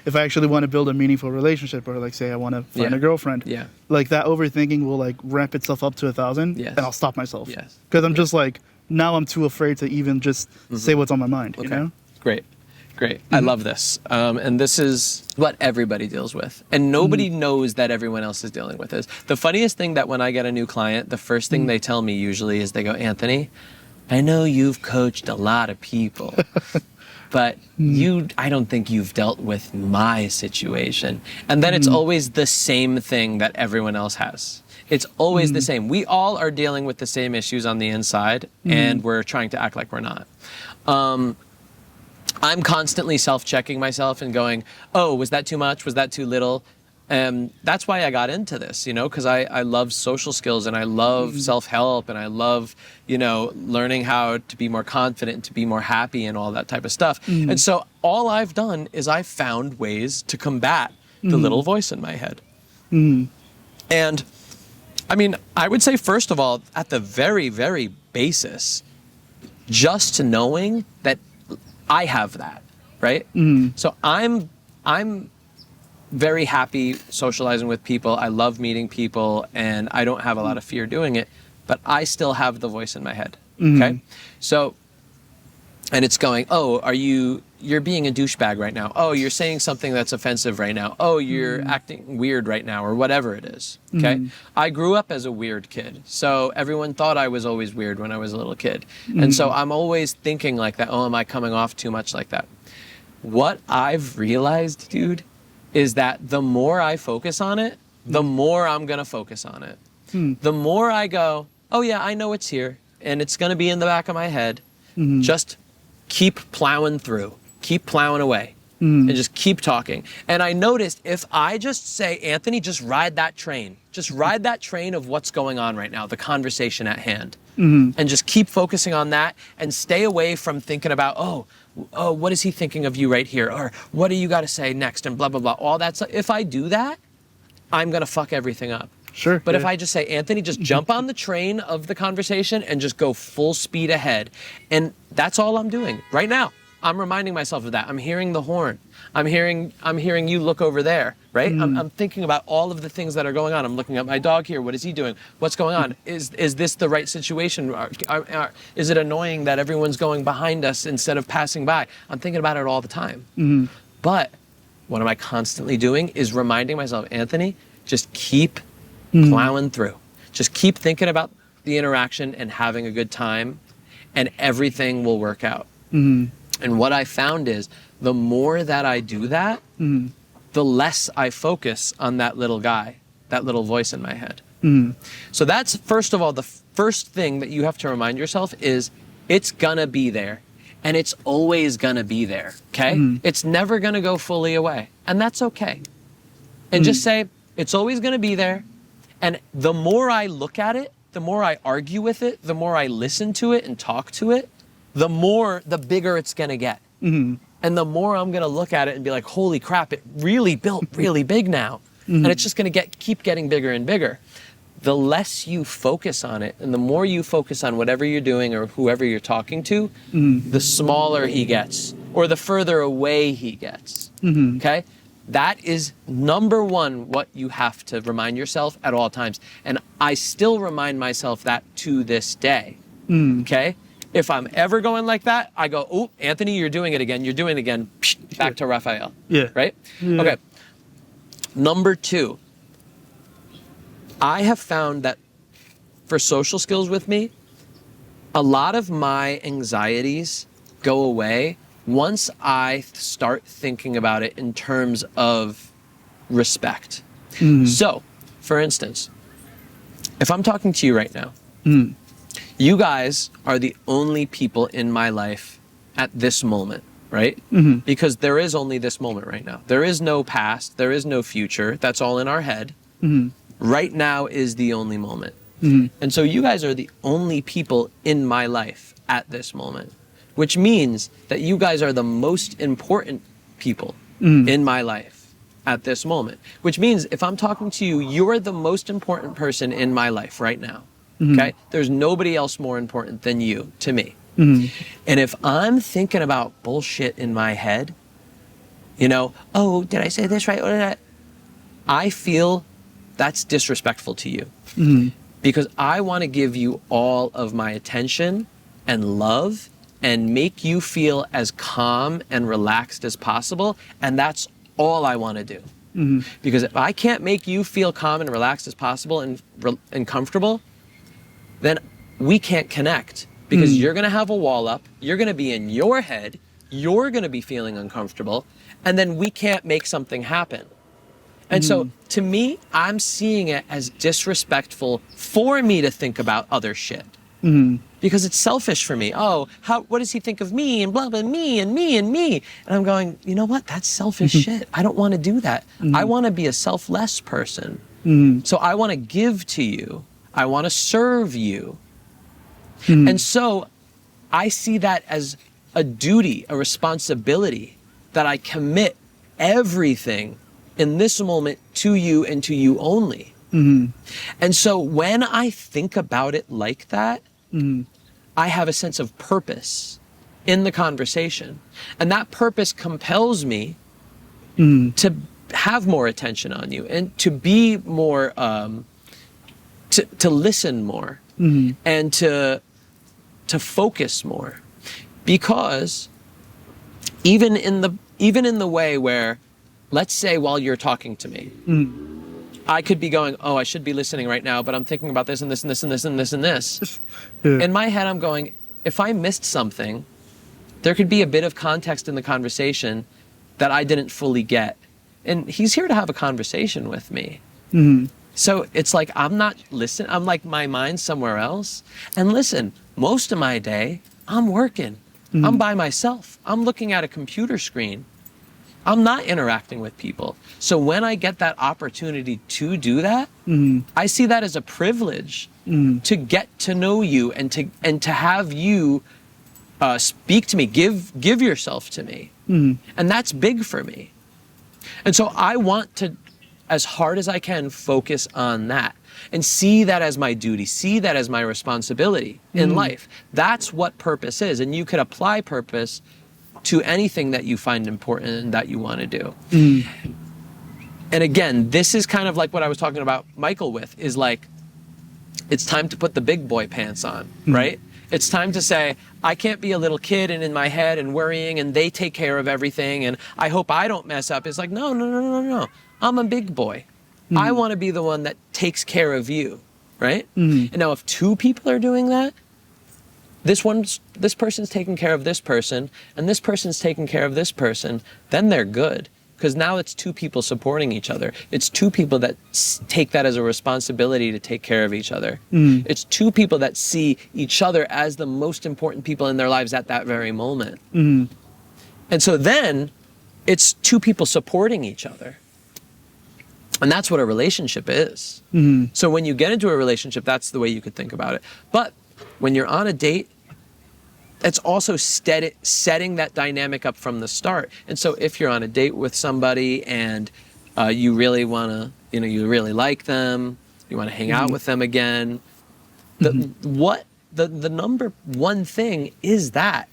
if I actually want to build a meaningful relationship, or like say I want to find a girlfriend, like that overthinking will like ramp itself up to 1,000, and I'll stop myself. Because I'm just like, now I'm too afraid to even just say what's on my mind, you know? Great. I love this. And this is what everybody deals with. And nobody knows that everyone else is dealing with this. The funniest thing that when I get a new client, the first thing they tell me usually is they go, Anthony, I know you've coached a lot of people, but I don't think you've dealt with my situation. And then it's always the same thing that everyone else has. It's always the same. We all are dealing with the same issues on the inside, and we're trying to act like we're not. I'm constantly self-checking myself and going, oh, was that too much? Was that too little? That's why I got into this, you know, because I love social skills, and I love self-help, and I love, you know, learning how to be more confident, to be more happy, and all that type of stuff. And so all I've done is I've found ways to combat the little voice in my head. And I mean, I would say, first of all, at the very, very basis, just knowing that I have that, right? So I'm very happy socializing with people. I love meeting people, and I don't have a lot of fear doing it, but I still have the voice in my head, okay? So, and it's going, oh, you're being a douchebag right now. Oh, you're saying something that's offensive right now. Oh, you're acting weird right now, or whatever it is, okay? I grew up as a weird kid, so everyone thought I was always weird when I was a little kid. And so I'm always thinking like that, oh, am I coming off too much like that? What I've realized, dude, is that the more I focus on it, the more I'm gonna focus on it. The more I go, oh yeah, I know it's here, and it's gonna be in the back of my head, just keep plowing through. Keep plowing away and just keep talking. And I noticed if I just say, Anthony, just ride that train. Just ride that train of what's going on right now, the conversation at hand. And just keep focusing on that, and stay away from thinking about, oh, what is he thinking of you right here? Or what do you got to say next? And blah, blah, blah. All that stuff. If I do that, I'm going to fuck everything up. Sure. But if I just say, Anthony, just jump on the train of the conversation and just go full speed ahead. And that's all I'm doing right now. I'm reminding myself of that. I'm hearing the horn. I'm hearing you look over there, right? I'm thinking about all of the things that are going on. I'm looking at my dog here. What is he doing? What's going on? Is this the right situation? Is it annoying that everyone's going behind us instead of passing by? I'm thinking about it all the time. But what am I constantly doing is reminding myself, Anthony, just keep plowing through. Just keep thinking about the interaction and having a good time, and everything will work out. And what I found is the more that I do that, the less I focus on that little guy, that little voice in my head. So that's, first of all, the first thing that you have to remind yourself is it's gonna be there, and it's always gonna be there, okay? It's never gonna go fully away, and that's okay. And just say, it's always gonna be there, and the more I look at it, the more I argue with it, the more I listen to it and talk to it, the bigger it's gonna get. And the more I'm gonna look at it and be like, holy crap, it really built really big now. And it's just gonna keep getting bigger and bigger. The less you focus on it, and the more you focus on whatever you're doing or whoever you're talking to, the smaller he gets, or the further away he gets, okay? That is number one, what you have to remind yourself at all times. And I still remind myself that to this day, okay? If I'm ever going like that, I go, oh, Anthony, you're doing it again. You're doing it again. Back to Raphael. Right? Okay. Number two, I have found that for social skills with me, a lot of my anxieties go away once I start thinking about it in terms of respect. So, for instance, if I'm talking to you right now, you guys are the only people in my life at this moment, right? Because there is only this moment right now. There is no past, there is no future. That's all in our head. Right now is the only moment. And so you guys are the only people in my life at this moment, which means that you guys are the most important people in my life at this moment, which means if I'm talking to you, you're the most important person in my life right now. Okay? There's nobody else more important than you to me. And if I'm thinking about bullshit in my head, You know, oh, did I say this right? Or did I feel that's disrespectful to you. Mm-hmm. Because I want to give you all of my attention and love and make you feel as calm and relaxed as possible. And that's all I want to do. Mm-hmm. Because if I can't make you feel calm and relaxed as possible and comfortable, then we can't connect. Because you're going to have a wall up, you're going to be in your head, you're going to be feeling uncomfortable, and then we can't make something happen. And so, to me, I'm seeing it as disrespectful for me to think about other shit. Mm-hmm. Because it's selfish for me. Oh, what does he think of me? And blah, blah, me, and me, and me. And I'm going, you know what? That's selfish shit. I don't want to do that. I want to be a selfless person. So I want to give to you. I want to serve you. And so, I see that as a duty, a responsibility, that I commit everything in this moment to you and to you only. And so when I think about it like that, I have a sense of purpose in the conversation. And that purpose compels me to have more attention on you and to be more, to listen more and to focus more. Because even in the way where, let's say while you're talking to me, I could be going, oh, I should be listening right now, but I'm thinking about this and this and this and this and this and this. Yeah. In my head, I'm going, if I missed something, there could be a bit of context in the conversation that I didn't fully get. And he's here to have a conversation with me. So it's like, I'm not listening. I'm like, my mind's somewhere else. And listen, most of my day, I'm working. I'm by myself. I'm looking at a computer screen. I'm not interacting with people. So when I get that opportunity to do that, I see that as a privilege to get to know you and to have you speak to me, give yourself to me. And that's big for me. And so I want to, as hard as I can, focus on that and see that as my duty, see that as my responsibility in life. That's what purpose is. And you could apply purpose to anything that you find important and that you want to do. And again, this is kind of like what I was talking about Michael with, is like, it's time to put the big boy pants on, right? It's time to say, I can't be a little kid and in my head and worrying and they take care of everything and I hope I don't mess up. It's like, no. I'm a big boy. I want to be the one that takes care of you, right? And now if two people are doing that, this person's taking care of this person, and this person's taking care of this person, then they're good. Because now it's two people supporting each other. It's two people that take that as a responsibility to take care of each other. It's two people that see each other as the most important people in their lives at that very moment. And so then, it's two people supporting each other. And that's what a relationship is. So when you get into a relationship, that's the way you could think about it. But when you're on a date, it's also setting that dynamic up from the start. And so if you're on a date with somebody and you really want to, you really like them, you want to hang out with them again, the number one thing is that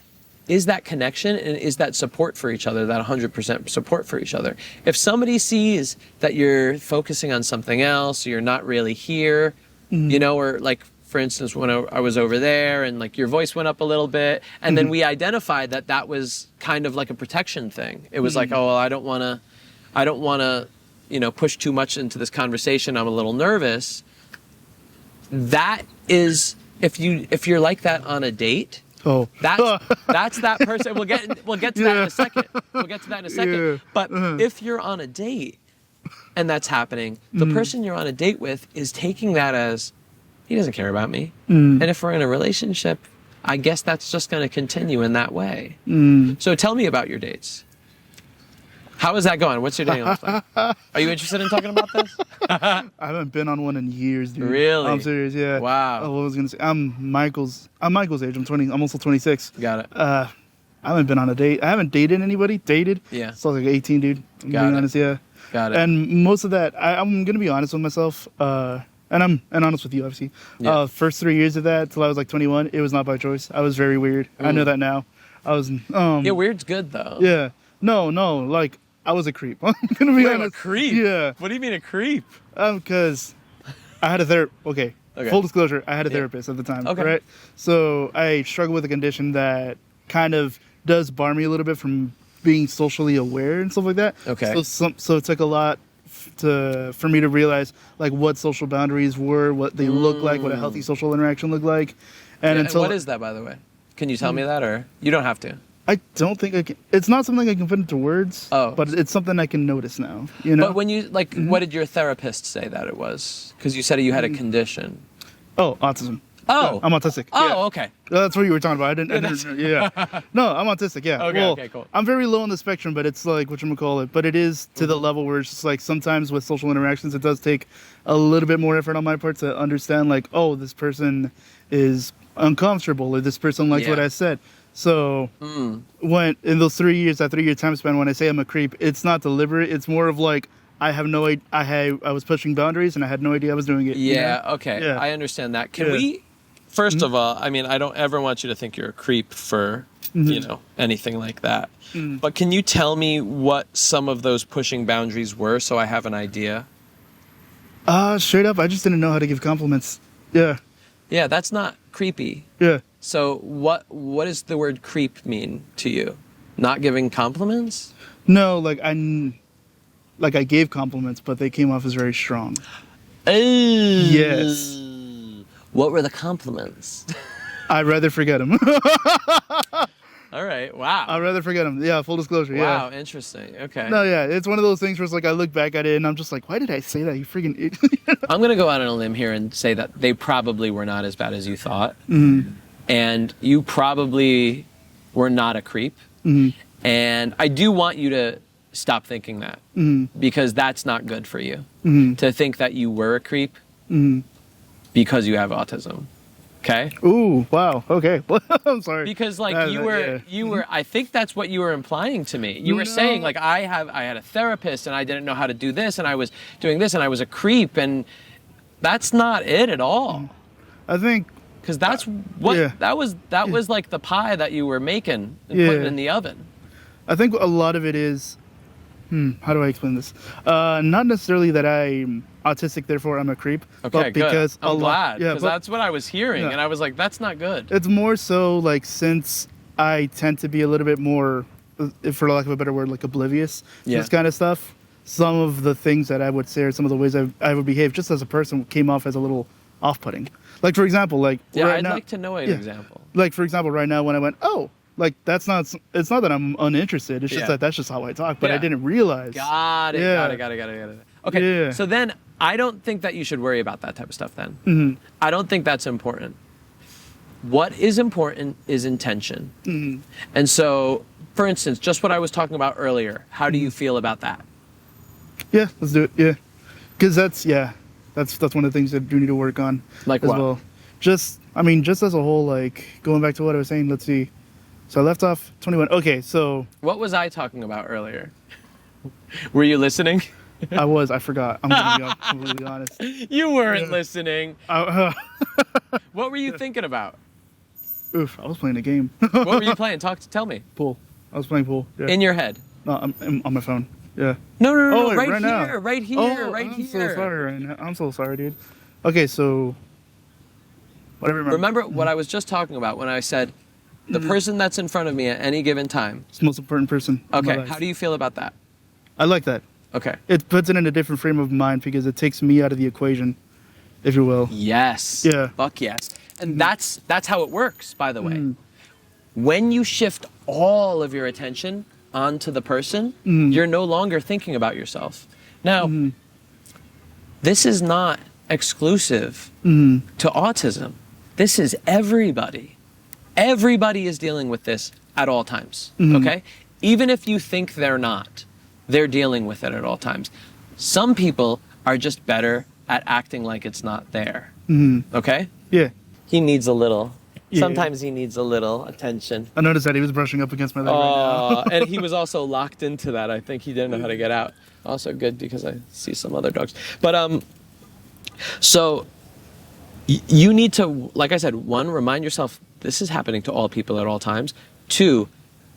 connection and is that support for each other, that 100% support for each other. If somebody sees that you're focusing on something else, or you're not really here, or like, for instance, when I was over there and like your voice went up a little bit, and then we identified that was kind of like a protection thing. It was like, oh, well, I don't want to, push too much into this conversation. I'm a little nervous. That is, if you're like that on a date, that's that person. We'll get to that in a second. Yeah. But if you're on a date and that's happening, the person you're on a date with is taking that as, he doesn't care about me. And if we're in a relationship, I guess that's just going to continue in that way. So tell me about your dates. How is that going? What's your dating life like? Are you interested in talking about this? I haven't been on one in years, dude. Really? I'm serious, yeah. Wow. What was I going to say? I'm Michael's age. I'm 20. I'm also 26. Got it. I haven't been on a date. I haven't dated anybody. Yeah. So I was like 18, dude. I'm being honest, yeah. Got it. And most of that, I'm going to be honest with myself. And honest with you, obviously. Yeah. First 3 years of that, till I was like 21, it was not by choice. I was very weird. I know that now. I was. Yeah, weird's good though. Yeah. No. Like, I was a creep. I'm gonna be honest. A creep? Yeah. What do you mean a creep? Because I had a therapist. Okay. Full disclosure, I had a therapist at the time. Okay. Right. So I struggle with a condition that kind of does bar me a little bit from being socially aware and stuff like that. Okay. So it took a lot for me to realize like what social boundaries were, what they look like, what a healthy social interaction looked like. And what is that, by the way? Can you tell me that, or you don't have to? I don't think I can. It's not something I can put into words. But it's something I can notice now. You know. But when you what did your therapist say that it was? Because you said you had a condition. Oh, autism. Oh, I'm autistic. Oh, yeah. Okay. That's what you were talking about. I didn't yeah. No, I'm autistic. Yeah. Okay. Well, okay. Cool. I'm very low on the spectrum, but it's like whatchamacallit. But it is to the level where it's just like sometimes with social interactions, it does take a little bit more effort on my part to understand like, oh, this person is uncomfortable or this person likes what I said. So when in those 3 years, that 3 year time span, when I say I'm a creep, it's not deliberate. It's more of like I have no idea. I was pushing boundaries and I had no idea I was doing it. Yeah. You know? Okay. Yeah. I understand that. Can we? First of all, I mean, I don't ever want you to think you're a creep for anything like that. But can you tell me what some of those pushing boundaries were, so I have an idea? Straight up, I just didn't know how to give compliments. Yeah. Yeah, that's not creepy. Yeah. So what does the word creep mean to you? Not giving compliments? No, like I gave compliments, but they came off as very strong. Yes. What were the compliments? I'd rather forget them. All right. Wow. I'd rather forget them. Yeah, full disclosure. Wow, yeah. Interesting. Okay. No, yeah, it's one of those things where it's like I look back at it and I'm just like, why did I say that? You freaking idiot. I'm gonna go out on a limb here and say that they probably were not as bad as you thought, and you probably were not a creep. And I do want you to stop thinking that because that's not good for you to think that you were a creep because you have autism. Okay. Ooh, wow. Okay. I'm sorry. Because like you were I think that's what you were implying to me. You were saying like I had a therapist and I didn't know how to do this and I was doing this and I was a creep, and that's not it at all. I think because that's what that was like the pie that you were making and putting in the oven. I think a lot of it is how do I explain this? Not necessarily that I'm autistic, therefore I'm a creep. Okay, but because good. I'm glad, because that's what I was hearing, and I was like, that's not good. It's more so like since I tend to be a little bit more, for lack of a better word, like oblivious to this kind of stuff. Some of the things that I would say or some of the ways I would behave just as a person came off as a little off-putting. Like for example, like I'd like to know an example. Like for example, right now when I went, like it's not that I'm uninterested. It's just that's just how I talk. But I didn't realize. Got it. Okay. So then I don't think that you should worry about that type of stuff then. I don't think that's important. What is important is intention. And so, for instance, just what I was talking about earlier, how do you feel about that? Yeah, let's do it. Yeah. Because that's one of the things that you need to work on. Like as what? well. Just as a whole, like going back to what I was saying, let's see. So I left off 21. Okay, so... What was I talking about earlier? Were you listening? I forgot. I'm going to be completely honest. You weren't listening. What were you thinking about? Oof, I was playing a game. What were you playing? Tell me. Pool. I was playing pool. Yeah. In your head? No, I'm on my phone. Yeah. No, right here, now. right here. I'm so sorry right now. I'm so sorry, dude. Okay, so... What I remember. Remember what I was just talking about when I said... The person that's in front of me at any given time. It's the most important person. Okay, how do you feel about that? I like that. Okay. It puts it in a different frame of mind because it takes me out of the equation, if you will. Yes. Yeah. Fuck yes. And that's how it works, by the way. When you shift all of your attention onto the person, you're no longer thinking about yourself. Now, this is not exclusive to autism. This is everybody. Everybody is dealing with this at all times, okay? Even if you think they're not, they're dealing with it at all times. Some people are just better at acting like it's not there, okay? Yeah. He needs a little. Sometimes he needs a little attention. I noticed that he was brushing up against my leg right now. And he was also locked into that. I think he didn't know how to get out. Also good because I see some other dogs. But, so you need to, like I said, one, remind yourself, this is happening to all people at all times. Two,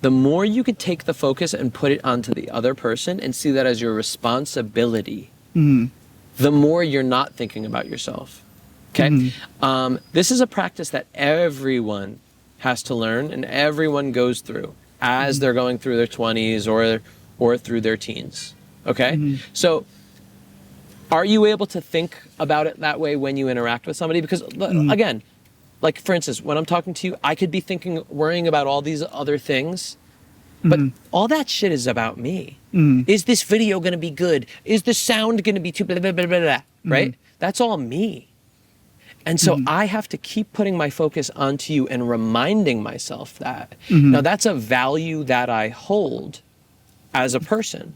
the more you could take the focus and put it onto the other person and see that as your responsibility, the more you're not thinking about yourself. Okay? This is a practice that everyone has to learn and everyone goes through as they're going through their 20s or through their teens. Okay? So are you able to think about it that way when you interact with somebody? Because again, like for instance, when I'm talking to you, I could be worrying about all these other things, but all that shit is about me. Is this video going to be good? Is the sound going to be too blah, blah, blah, blah, blah, right? That's all me. And so I have to keep putting my focus onto you and reminding myself that. Now that's a value that I hold as a person.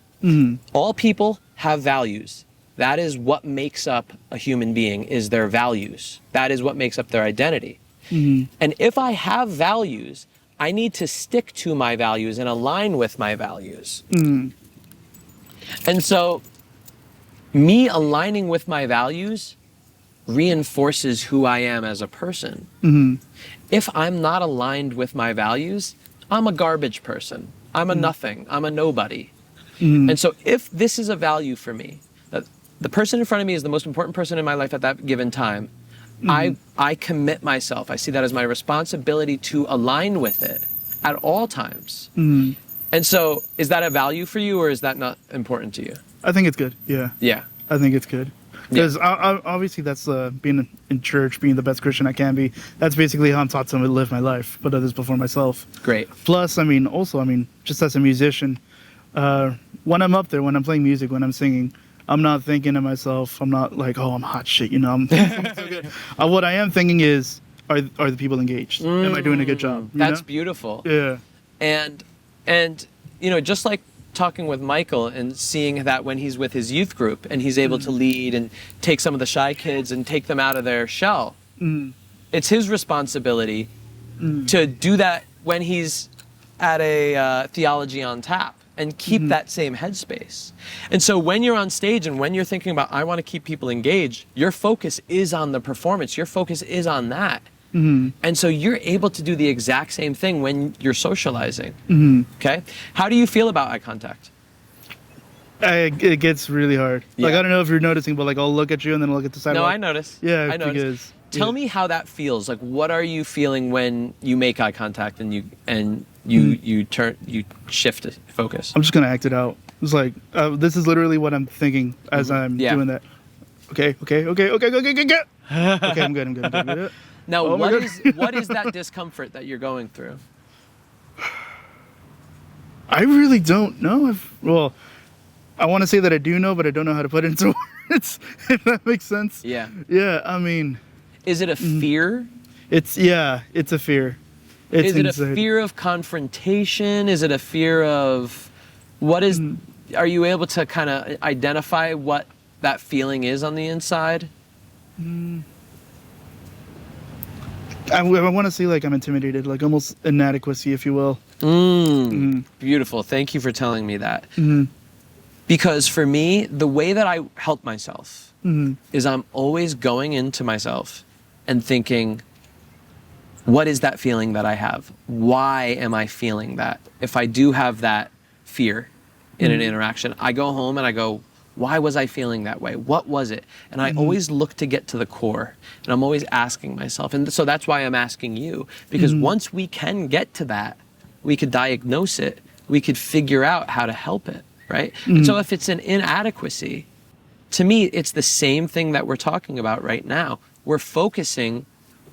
All people have values. That is what makes up a human being, is their values. That is what makes up their identity. And if I have values, I need to stick to my values and align with my values. And so me aligning with my values reinforces who I am as a person. If I'm not aligned with my values, I'm a garbage person. I'm a nothing. I'm a nobody. And so if this is a value for me, that the person in front of me is the most important person in my life at that given time, I commit myself. I see that as my responsibility to align with it at all times. And so is that a value for you, or is that not important to you? I think it's good. Yeah. Yeah. I think it's good. Because obviously that's being in church, being the best Christian I can be. That's basically how I'm taught to live my life, put others before myself. Great. Plus, just as a musician, when I'm up there, when I'm playing music, when I'm singing, I'm not thinking to myself, I'm not like, oh, I'm hot shit, I'm so good. What I am thinking is, are the people engaged? Am I doing a good job? That's beautiful. Yeah. And just like talking with Michael and seeing that when he's with his youth group and he's able to lead and take some of the shy kids and take them out of their shell, it's his responsibility to do that when he's at a theology on tap and keep that same headspace. And so when you're on stage and when you're thinking about, I want to keep people engaged, your focus is on the performance. Your focus is on that. And so you're able to do the exact same thing when you're socializing. Okay? How do you feel about eye contact? It gets really hard. Yeah. Like, I don't know if you're noticing, but like I'll look at you and then I'll look at the sidewalk. No, I notice. Yeah, I notice. Tell me how that feels. Like, what are you feeling when you make eye contact and you shift focus? I'm just gonna act it out. It's like this is literally what I'm thinking as I'm doing that. Okay. Okay, I'm good. Now, what is that discomfort that you're going through? I really don't know. I want to say that I do know, but I don't know how to put it into words. If that makes sense. Yeah. Yeah. I mean. Is it a fear? It's a fear. Is it a fear of confrontation? Is it a fear of what is? Are you able to kind of identify what that feeling is on the inside? I want to say like I'm intimidated, like almost inadequacy, if you will. Beautiful. Thank you for telling me that. Because for me, the way that I help myself is I'm always going into myself and thinking, what is that feeling that I have? Why am I feeling that? If I do have that fear in an interaction, I go home and I go, why was I feeling that way? What was it? And I always look to get to the core. And I'm always asking myself. And so that's why I'm asking you. Because once we can get to that, we could diagnose it. We could figure out how to help it, right? And so if it's an inadequacy, to me, it's the same thing that we're talking about right now. We're focusing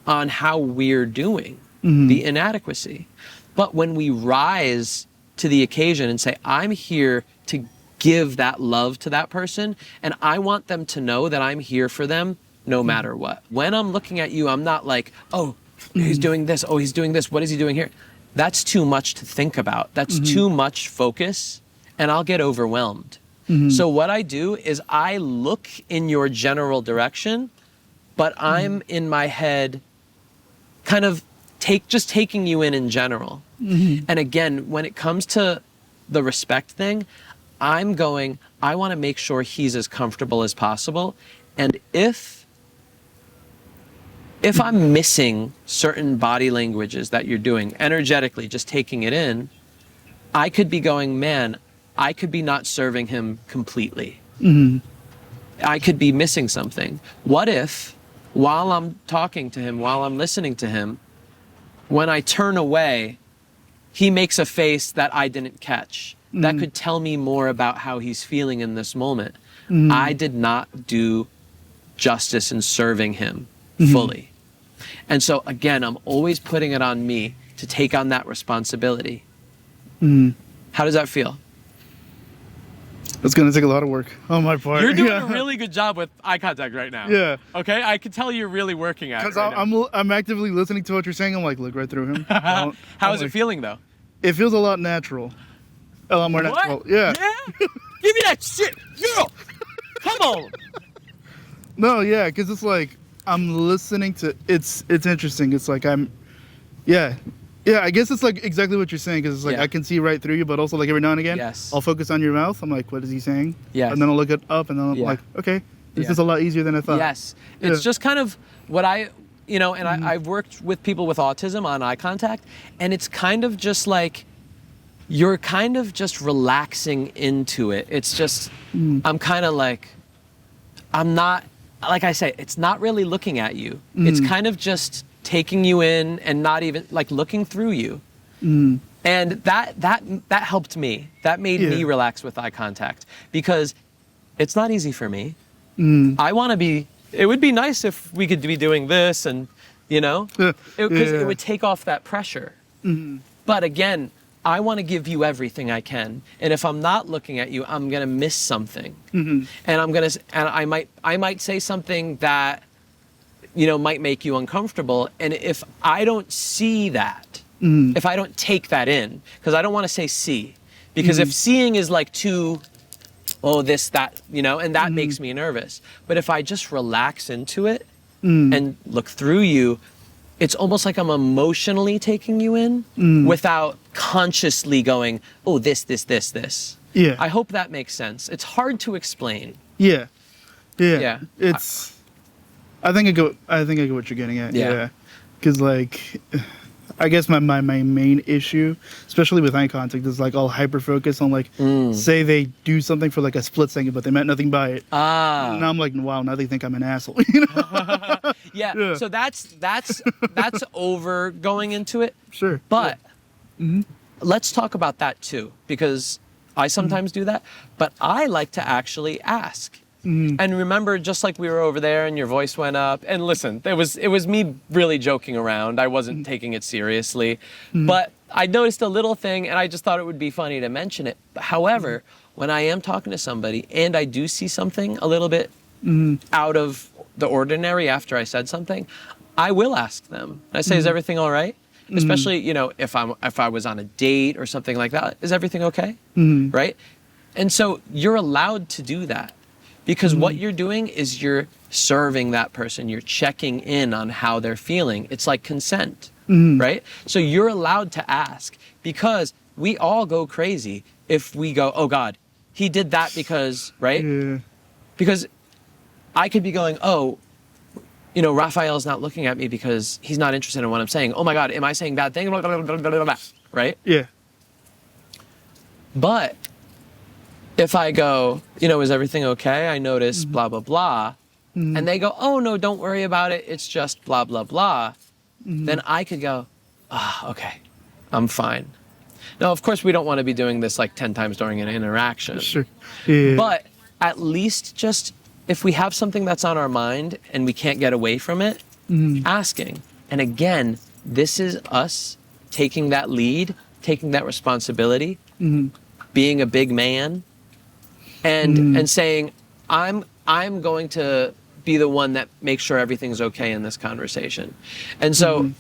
on how we're doing, the inadequacy. But when we rise to the occasion and say, I'm here to give that love to that person, and I want them to know that I'm here for them no matter what. When I'm looking at you, I'm not like, oh, he's doing this, oh, he's doing this, what is he doing here? That's too much to think about. That's too much focus, and I'll get overwhelmed. So what I do is I look in your general direction, but I'm in my head kind of just taking you in general. And again, when it comes to the respect thing, I'm going, I want to make sure he's as comfortable as possible. And if I'm missing certain body languages that you're doing, energetically, just taking it in, I could be going, man, I could be not serving him completely. I could be missing something. What if, while I'm talking to him, while I'm listening to him, when I turn away, he makes a face that I didn't catch? That could tell me more about how he's feeling in this moment. I did not do justice in serving him fully. And so again, I'm always putting it on me to take on that responsibility. How does that feel? It's going to take a lot of work on my part. You're doing a really good job with eye contact right now. Yeah. Okay? I can tell you're really working at it right now. I'm actively listening to what you're saying. I'm like, look right through him. How is it feeling, though? It feels a lot natural. A lot more natural. Yeah. Give me that shit. Yeah. Come on. No, yeah, because it's like I'm listening to. It's interesting. It's like yeah, I guess it's like exactly what you're saying, because it's like I can see right through you, but also like every now and again, I'll focus on your mouth. I'm like, what is he saying? Yes. And then I'll look it up, and then I'm like, okay, this is a lot easier than I thought. Yes. It's just kind of what I've worked with people with autism on eye contact, and it's kind of just like, you're kind of just relaxing into it. It's just, I'm kind of like, I'm not, like I say, it's not really looking at you. It's kind of just taking you in and not even like looking through you. And that helped me. That made me relax with eye contact, because it's not easy for me. I want to be, it would be nice if we could be doing this, and because it would take off that pressure. But again, I want to give you everything I can, and if I'm not looking at you, I'm gonna miss something. And I might say something that might make you uncomfortable. And if I don't see that, if I don't take that in, because I don't want to say see, because if seeing is like too, this, that, and that makes me nervous. But if I just relax into it and look through you, it's almost like I'm emotionally taking you in without consciously going, oh, this. Yeah. I hope that makes sense. It's hard to explain. Yeah. It's, I think I get what you're getting at. Yeah. Because like, I guess my main issue, especially with eye contact, is like I'll hyper focus on like, say they do something for like a split second, but they meant nothing by it. And I'm like, wow, now they think I'm an asshole. Yeah. So that's over going into it. Sure. But let's talk about that too, because I sometimes do that, but I like to actually ask. And remember, just like we were over there and your voice went up, and listen, it was me really joking around. I wasn't taking it seriously, but I noticed a little thing, and I just thought it would be funny to mention it. However, when I am talking to somebody and I do see something a little bit out of the ordinary after I said something, I will ask them. I say, is everything all right? Especially, if I was on a date or something like that, is everything okay? Right? And so you're allowed to do that. Because what you're doing is you're serving that person. You're checking in on how they're feeling. It's like consent, right? So you're allowed to ask, because we all go crazy if we go, oh God, he did that because, right? Yeah. Because I could be going, Raphael's not looking at me because he's not interested in what I'm saying. Oh my God, am I saying bad things? Right? Yeah. But if I go, is everything okay? I notice blah, blah, blah. And they go, oh, no, don't worry about it. It's just blah, blah, blah. Then I could go, okay, I'm fine. Now, of course, we don't want to be doing this like 10 times during an interaction. Sure. Yeah. But at least just if we have something that's on our mind and we can't get away from it, asking. And again, this is us taking that lead, taking that responsibility, being a big man, and saying, I'm going to be the one that makes sure everything's okay in this conversation. And so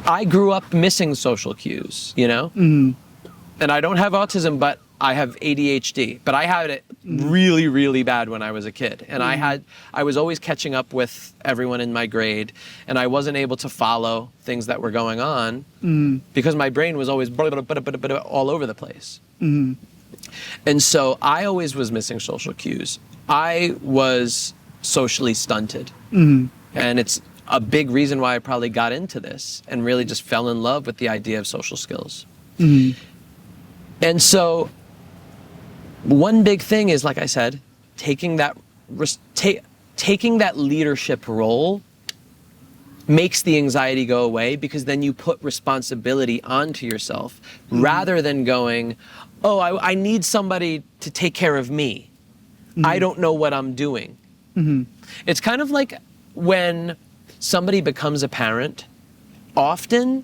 I grew up missing social cues, and I don't have autism, but I have ADHD, but I had it really, really bad when I was a kid. And I was always catching up with everyone in my grade, and I wasn't able to follow things that were going on because my brain was always all over the place. And so I always was missing social cues. I was socially stunted. And a big reason why I probably got into this and really just fell in love with the idea of social skills. Mm-hmm. And so one big thing is, like I said, taking that leadership role makes the anxiety go away, because then you put responsibility onto yourself rather than going, oh, I need somebody to take care of me. I don't know what I'm doing. It's kind of like when somebody becomes a parent, often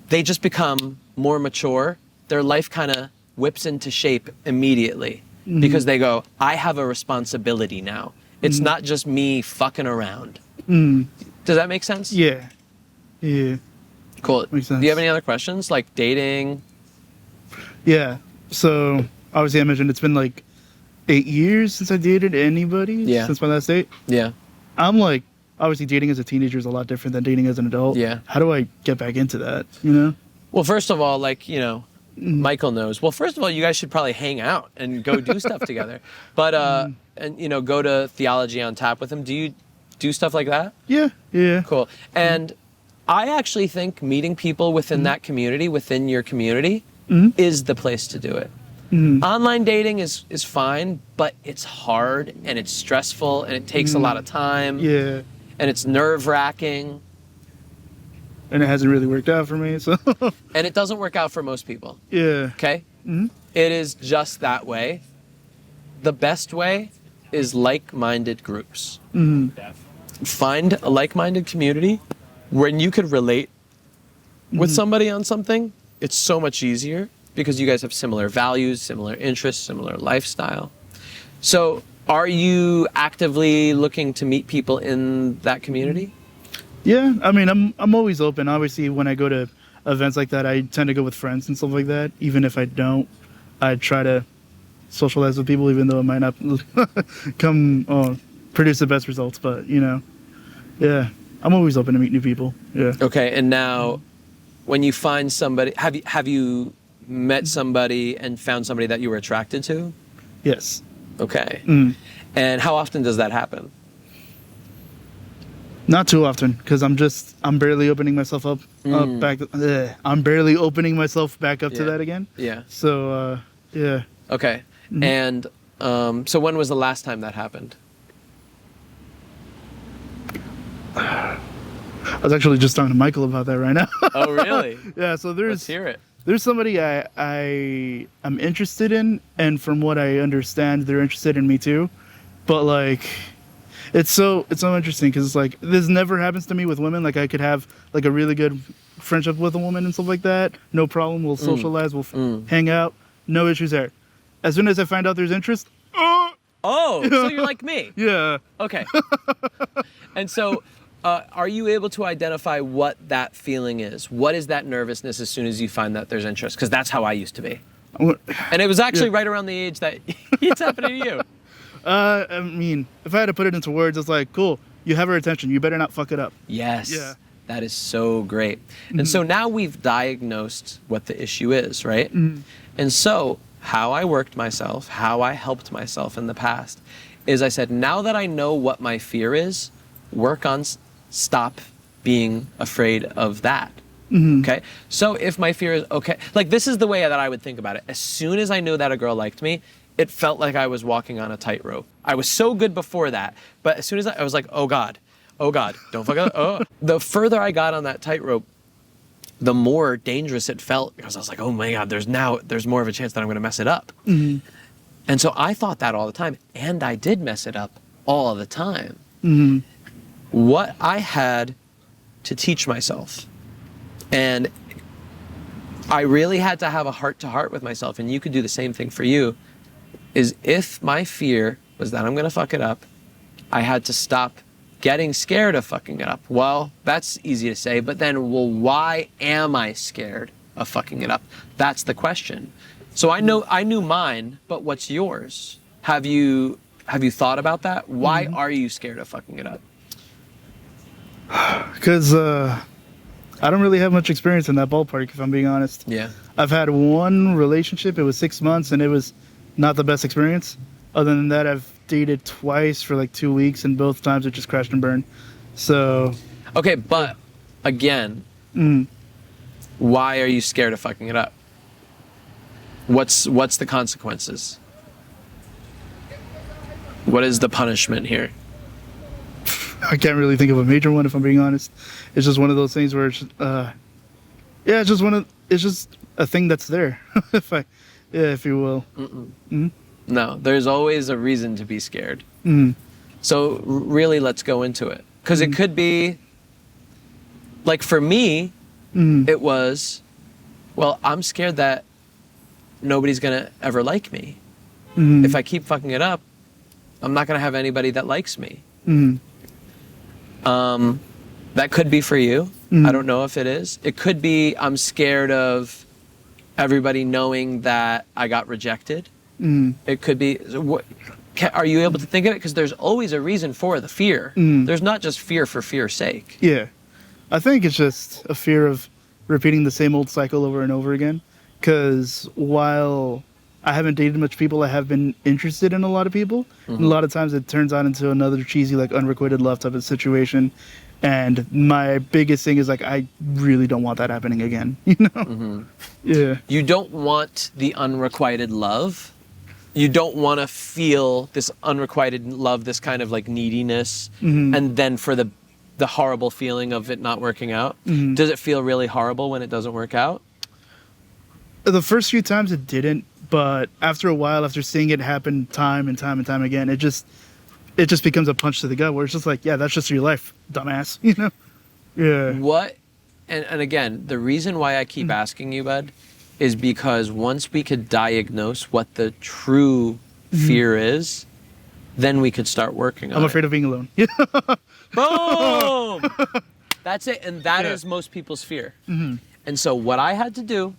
they just become more mature. Their life kind of whips into shape immediately because they go, I have a responsibility now. It's not just me fucking around. Does that make sense? Yeah. Yeah. Cool. Makes sense. Do you have any other questions, like dating? Yeah. So obviously I mentioned it's been like 8 years since I dated anybody since my last date. Yeah. I'm like, obviously dating as a teenager is a lot different than dating as an adult. Yeah. How do I get back into that, you know? Well, first of all, like, you know, Michael knows. Well, first of all, you guys should probably hang out and go do stuff together. But, and, you know, go to Theology on Tap with him. Do you do stuff like that? Yeah. Yeah. Cool. And I actually think meeting people within that community, within your community, is the place to do it. Online dating is fine, but it's hard and it's stressful and it takes a lot of time. Yeah. And it's nerve-wracking. And it hasn't really worked out for me, so. And it doesn't work out for most people. Yeah. Okay? It is just that way. The best way is like-minded groups. Find a like-minded community when you could relate with somebody on something. It's so much easier because you guys have similar values, similar interests, similar lifestyle. So are you actively looking to meet people in that community? Yeah, I mean, I'm always open. Obviously, when I go to events like that, I tend to go with friends and stuff like that. Even if I don't, I try to socialize with people, even though it might not produce the best results. But, you know, yeah, I'm always open to meet new people. Yeah. Okay, and now when you find somebody, have you met somebody and found somebody that you were attracted to? Yes. Okay. And how often does that happen? Not too often, because I'm barely opening myself up back. I'm barely opening myself back up to that again. Yeah. So, yeah. Okay. And so when was the last time that happened? I was actually just talking to Michael about that right now. Oh, really? Yeah. So Let's hear it. There's somebody I'm interested in, and from what I understand, they're interested in me too. But like, it's so interesting because it's like this never happens to me with women. Like I could have like a really good friendship with a woman and stuff like that. No problem. We'll socialize. We'll hang out. No issues there. As soon as I find out there's interest. Oh, so you're like me. Yeah. Okay. And so, are you able to identify what that feeling is? What is that nervousness as soon as you find that there's interest? Because that's how I used to be. And it was actually right around the age that it's happening to you. I mean, if I had to put it into words, it's like, cool, you have her attention. You better not fuck it up. Yes. Yeah. That is so great. And so now we've diagnosed what the issue is, right? And so how I worked myself, how I helped myself in the past is I said, now that I know what my fear is, work on stop being afraid of that. Okay? So if my fear is, okay, like this is the way that I would think about it. As soon as I knew that a girl liked me, it felt like I was walking on a tightrope. I was so good before that, but as soon as I was like, oh God, don't fuck up. Oh. The further I got on that tightrope, the more dangerous it felt because I was like, oh my God, there's more of a chance that I'm going to mess it up. And so I thought that all the time, and I did mess it up all the time. What I had to teach myself, and I really had to have a heart-to-heart with myself, and you could do the same thing for you, is if my fear was that I'm going to fuck it up, I had to stop getting scared of fucking it up. Well, that's easy to say, but then, well, why am I scared of fucking it up? That's the question. So I knew mine, but what's yours? Have you thought about that? Why are you scared of fucking it up? Because I don't really have much experience in that ballpark, if I'm being honest. Yeah. I've had one relationship. It was 6 months, and it was not the best experience. Other than that, I've dated twice for like 2 weeks, and both times it just crashed and burned. So Okay, but again, why are you scared of fucking it up? What's the consequences? What is the punishment here? I can't really think of a major one, if I'm being honest. It's just one of those things where it's, it's just a thing that's there, if you will. No, there's always a reason to be scared. So really, let's go into it. Because it could be, like for me, it was, well, I'm scared that nobody's going to ever like me. If I keep fucking it up, I'm not going to have anybody that likes me. That could be for you. I don't know if it is. It could be I'm scared of everybody knowing that I got rejected. It could be... Are you able to think of it? Because there's always a reason for the fear. There's not just fear for fear's sake. Yeah. I think it's just a fear of repeating the same old cycle over and over again. Because while I haven't dated much people, I have been interested in a lot of people. And a lot of times it turns out into another cheesy, like, unrequited love type of situation. And my biggest thing is, like, I really don't want that happening again, you know? Yeah. You don't want the unrequited love. You don't want to feel this unrequited love, this kind of, like, neediness, and then for the horrible feeling of it not working out. Does it feel really horrible when it doesn't work out? The first few times it didn't, but after a while, after seeing it happen time and time and time again, it just becomes a punch to the gut where it's just like, yeah, that's just your life, dumbass, you know? Yeah. What, and again, the reason why I keep asking you, bud, is because once we could diagnose what the true fear is, then we could start working on it. I'm afraid of being alone. Boom! That's it, and that is most people's fear. And so what I had to do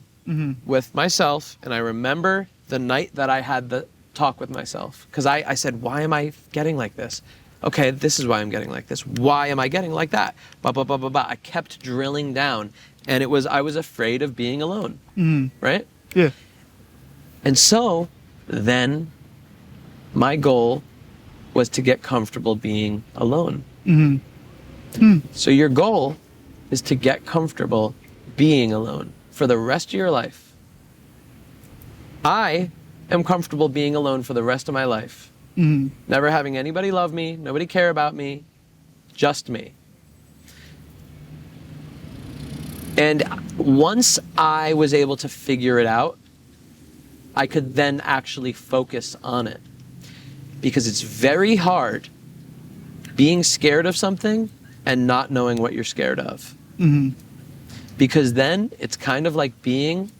with myself, and I remember the night that I had the talk with myself, because I said, why am I getting like this? Okay, this is why I'm getting like this. Why am I getting like that? Blah, blah, blah, blah, blah. I kept drilling down, and I was afraid of being alone, right? Yeah. And so then my goal was to get comfortable being alone. So your goal is to get comfortable being alone for the rest of your life. I am comfortable being alone for the rest of my life. Never having anybody love me, nobody care about me, just me. And once I was able to figure it out, I could then actually focus on it. Because it's very hard being scared of something and not knowing what you're scared of. Because then it's kind of like being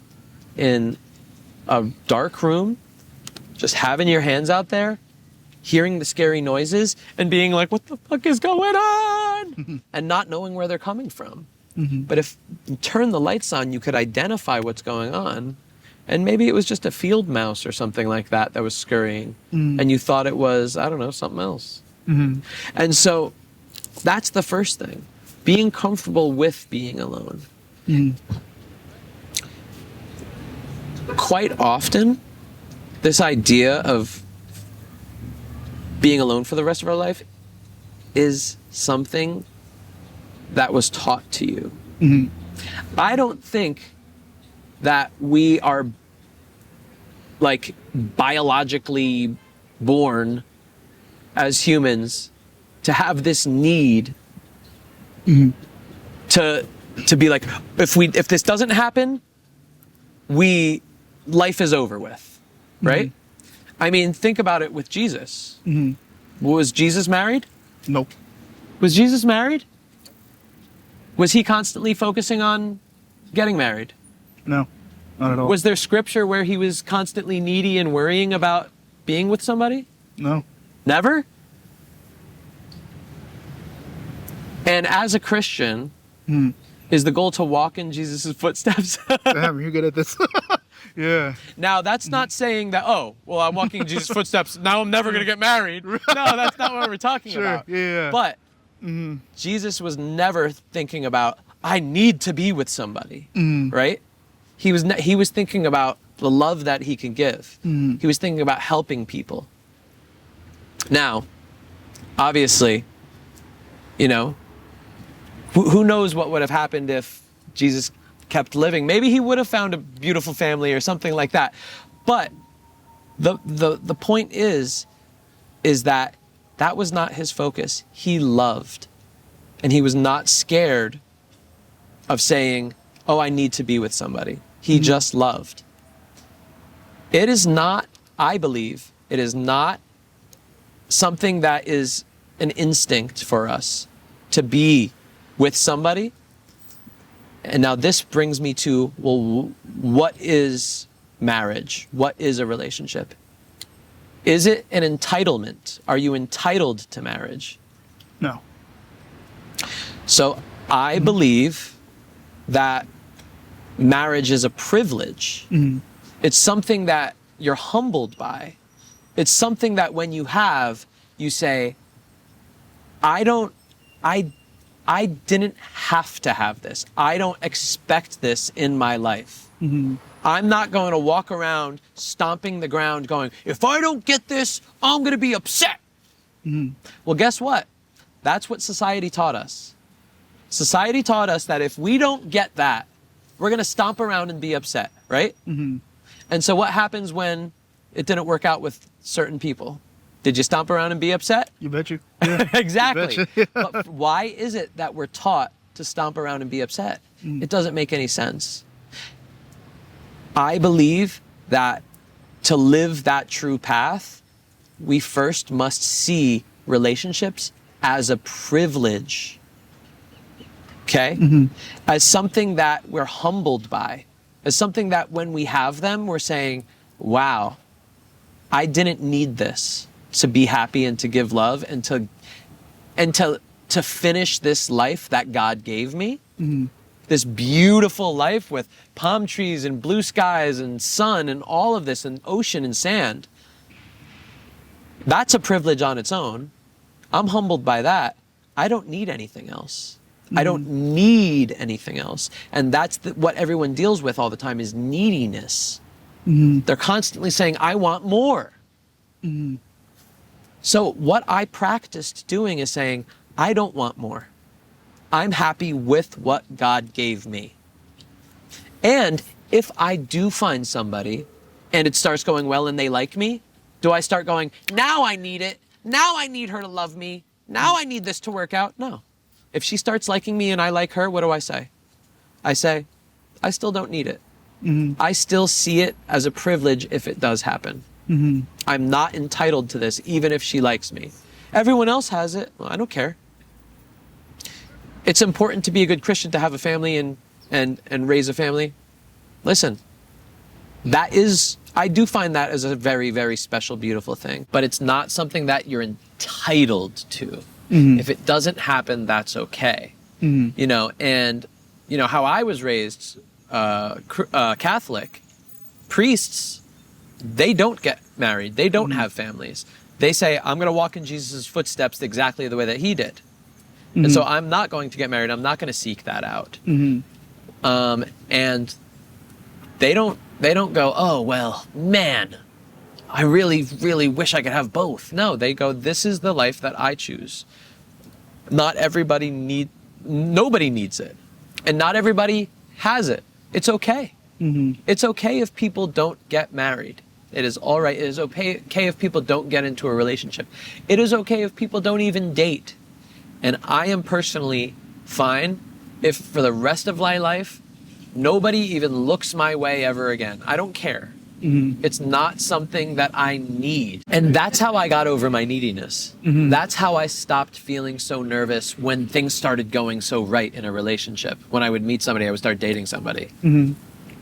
in a dark room, just having your hands out there, hearing the scary noises, and being like, what the fuck is going on? And not knowing where they're coming from. But if you turn the lights on, you could identify what's going on. And maybe it was just a field mouse or something like that that was scurrying. And you thought it was, I don't know, something else. And so that's the first thing. Being comfortable with being alone. Quite often, this idea of being alone for the rest of our life is something that was taught to you. I don't think that we are, like, biologically born as humans to have this need to be like, if this doesn't happen, life is over with, right? I mean, think about it with Jesus. Was Jesus married? Nope. Was Jesus married? Was he constantly focusing on getting married? No, not at all. Was there scripture where he was constantly needy and worrying about being with somebody? No. Never? And as a Christian, is the goal to walk in Jesus' footsteps? Damn, you're good at this. Yeah. Now, that's not saying that, oh, well, I'm walking in Jesus' footsteps, now I'm never going to get married. No, that's not what we're talking about. Yeah. But Jesus was never thinking about, I need to be with somebody, right? He was thinking about the love that he can give. He was thinking about helping people. Now, obviously, you know, Who knows what would have happened if Jesus kept living? Maybe he would have found a beautiful family or something like that. But the point is that was not his focus. He loved. And he was not scared of saying, oh, I need to be with somebody. He just loved. It is not, I believe, it is not something that is an instinct for us to be with somebody. And now this brings me to, well, what is marriage? What is a relationship? Is it an entitlement? Are you entitled to marriage? No. So I believe that marriage is a privilege. It's something that you're humbled by. It's something that when you have, you say, I didn't have to have this. I don't expect this in my life. I'm not going to walk around stomping the ground going, if I don't get this, I'm going to be upset. Well, guess what? That's what society taught us. Society taught us that if we don't get that, we're going to stomp around and be upset, right? And so what happens when it didn't work out with certain people? Did you stomp around and be upset? You bet you. Yeah. Exactly. You bet you. But why is it that we're taught to stomp around and be upset? It doesn't make any sense. I believe that to live that true path, we first must see relationships as a privilege. Okay? As something that we're humbled by. As something that when we have them, we're saying, wow, I didn't need this to be happy and to give love and to finish this life that God gave me. This beautiful life with palm trees and blue skies and sun and all of this and ocean and sand. That's a privilege on its own. I'm humbled by that. I don't need anything else. I don't need anything else. And that's what everyone deals with all the time is neediness. They're constantly saying, I want more. So what I practiced doing is saying, I don't want more. I'm happy with what God gave me. And if I do find somebody and it starts going well and they like me, do I start going, now I need it. Now I need her to love me. Now I need this to work out. No. If she starts liking me and I like her, what do I say? I say, I still don't need it. I still see it as a privilege if it does happen. I'm not entitled to this, even if she likes me. Everyone else has it. Well, I don't care. It's important to be a good Christian, to have a family and raise a family. Listen, I do find that as a very, very special, beautiful thing, but it's not something that you're entitled to. If it doesn't happen, that's okay. You know, and you know how I was raised, Catholic, priests, they don't get married. They don't have families. They say, I'm going to walk in Jesus' footsteps exactly the way that he did. And so I'm not going to get married. I'm not going to seek that out. And they don't go, oh, well, man, I really, really wish I could have both. No, they go, this is the life that I choose. Nobody needs it. And not everybody has it. It's okay. It's okay if people don't get married. It is all right. It is okay if people don't get into a relationship. It is okay if people don't even date. And I am personally fine if for the rest of my life, nobody even looks my way ever again. I don't care. It's not something that I need. And that's how I got over my neediness. That's how I stopped feeling so nervous when things started going so right in a relationship. When I would meet somebody, I would start dating somebody.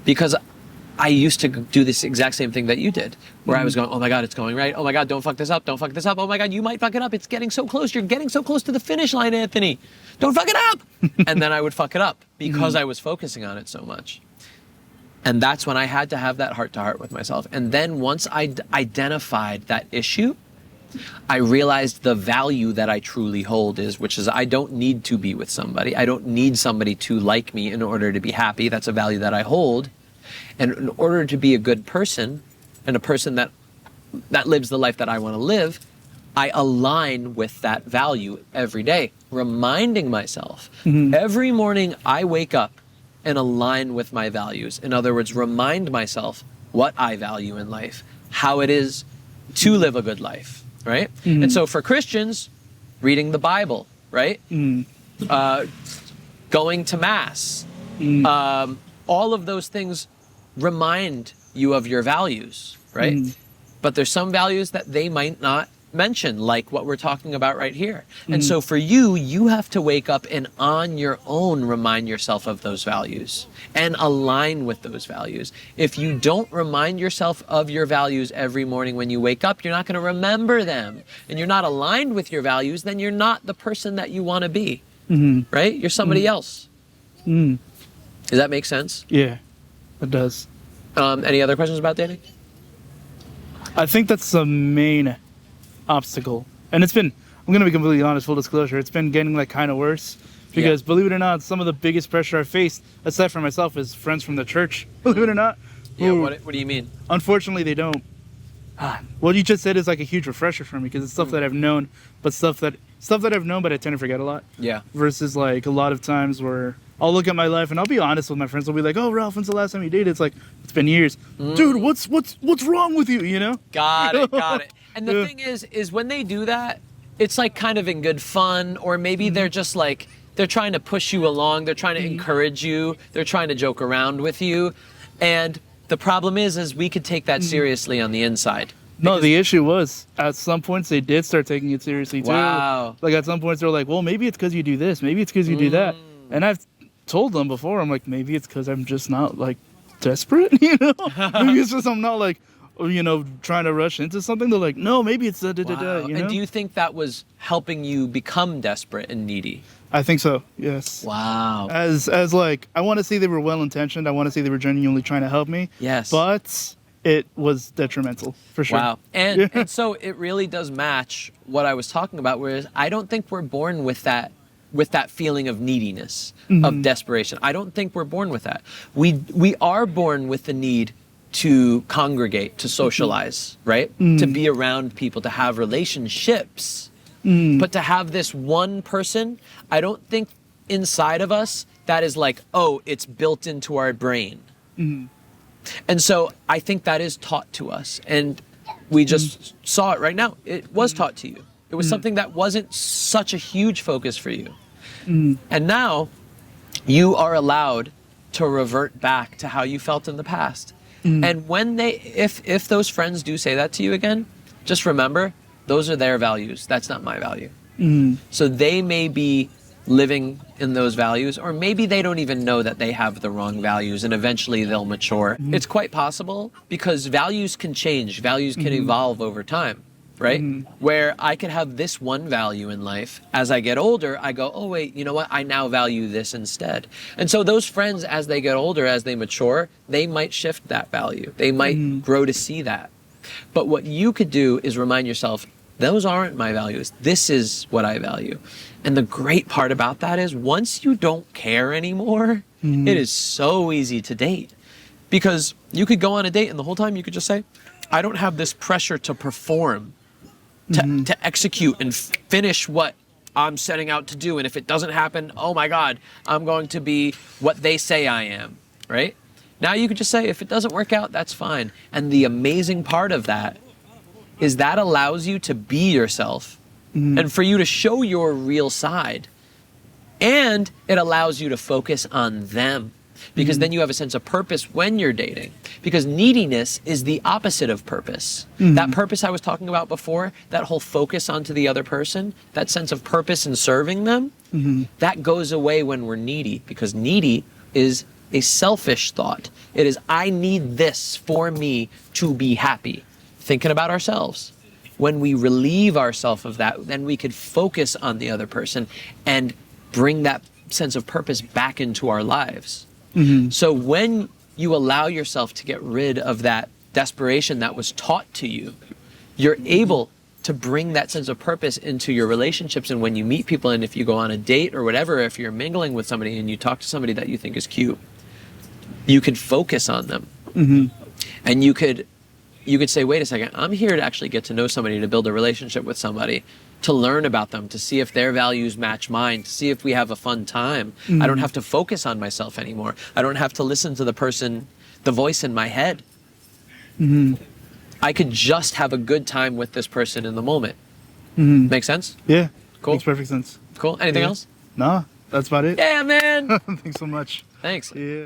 Because I used to do this exact same thing that you did, where I was going, oh my God, it's going right. Oh my God, don't fuck this up. Don't fuck this up. Oh my God, you might fuck it up. It's getting so close. You're getting so close to the finish line, Anthony. Don't fuck it up. And then I would fuck it up because I was focusing on it so much. And that's when I had to have that heart-to-heart with myself. And then once I identified that issue, I realized the value that I truly hold which is I don't need to be with somebody. I don't need somebody to like me in order to be happy. That's a value that I hold. And in order to be a good person and a person that lives the life that I want to live, I align with that value every day, reminding myself every morning I wake up and align with my values. In other words, remind myself what I value in life, how it is to live a good life, right? And so for Christians, reading the Bible, right? Going to Mass, all of those things remind you of your values, right? But there's some values that they might not mention, like what we're talking about right here. And so for you, you have to wake up and on your own remind yourself of those values and align with those values. If you don't remind yourself of your values every morning when you wake up, you're not going to remember them. And you're not aligned with your values, then you're not the person that you want to be, right? You're somebody else. Does that make sense? Yeah, it does. Any other questions about dating? I think that's the main obstacle. And it's been, I'm going to be completely honest, full disclosure, it's been getting like kind of worse. Because believe it or not, some of the biggest pressure I've faced, aside from myself, is friends from the church. Believe it or not. Yeah, what do you mean? Unfortunately, they don't. What you just said is like a huge refresher for me, because it's stuff that I've known, but stuff that I've known, but I tend to forget a lot. Yeah. Versus like a lot of times where I'll look at my life and I'll be honest with my friends. They'll be like, "Oh, Ralph, when's the last time you dated?" It's like, it's been years. Dude, what's wrong with you? You know? Got it. And the thing is when they do that, it's like kind of in good fun, or maybe they're just like, they're trying to push you along. They're trying to encourage you. They're trying to joke around with you. And the problem is we could take that seriously on the inside. No, the issue was, at some points they did start taking it seriously too. Wow. Like at some points they're like, well, maybe it's because you do this. Maybe it's because you do that. And I've told them before, I'm like, maybe it's because I'm just not like desperate, you know? Maybe it's just I'm not like, you know, trying to rush into something. They're like, no, maybe it's you know? And do you think that was helping you become desperate and needy? I think so, yes. Wow. As like, I want to say they were well-intentioned. I want to say they were genuinely trying to help me. Yes. But it was detrimental, for sure. Wow. And so it really does match what I was talking about, whereas I don't think we're born with that feeling of neediness, of desperation. I don't think we're born with that. We are born with the need to congregate, to socialize, right? To be around people, to have relationships. But to have this one person, I don't think inside of us that is like, oh, it's built into our brain. And so I think that is taught to us. And we just saw it right now. It was taught to you. It was something that wasn't such a huge focus for you. And now you are allowed to revert back to how you felt in the past. And when if those friends do say that to you again, just remember, those are their values. That's not my value. So they may be living in those values, or maybe they don't even know that they have the wrong values, and eventually they'll mature. It's quite possible, because values can change. Values can evolve over time, right? Where I could have this one value in life. As I get older, I go, oh wait, you know what? I now value this instead. And so those friends, as they get older, as they mature, they might shift that value. They might grow to see that. But what you could do is remind yourself, those aren't my values. This is what I value. And the great part about that is once you don't care anymore, it is so easy to date. Because you could go on a date and the whole time you could just say, I don't have this pressure to perform, to execute and finish what I'm setting out to do. And if it doesn't happen, oh my God, I'm going to be what they say I am, right? Now you could just say, if it doesn't work out, that's fine. And the amazing part of that is that allows you to be yourself and for you to show your real side. And it allows you to focus on them, because then you have a sense of purpose when you're dating. Because neediness is the opposite of purpose. That purpose I was talking about before, that whole focus onto the other person, that sense of purpose in serving them, that goes away when we're needy, because needy is a selfish thought. It is, I need this for me to be happy. Thinking about ourselves. When we relieve ourselves of that, then we could focus on the other person and bring that sense of purpose back into our lives. So when you allow yourself to get rid of that desperation that was taught to you, you're able to bring that sense of purpose into your relationships. And when you meet people, and if you go on a date or whatever, if you're mingling with somebody and you talk to somebody that you think is cute, you could focus on them. And you could you could say, wait a second, I'm here to actually get to know somebody, to build a relationship with somebody, to learn about them, to see if their values match mine, to see if we have a fun time. I don't have to focus on myself anymore. I don't have to listen to the voice in my head. I could just have a good time with this person in the moment. Make sense? Yeah. Cool. Makes perfect sense. Cool. Anything else? No, that's about it. Yeah, man. Thanks so much. Thanks. Yeah.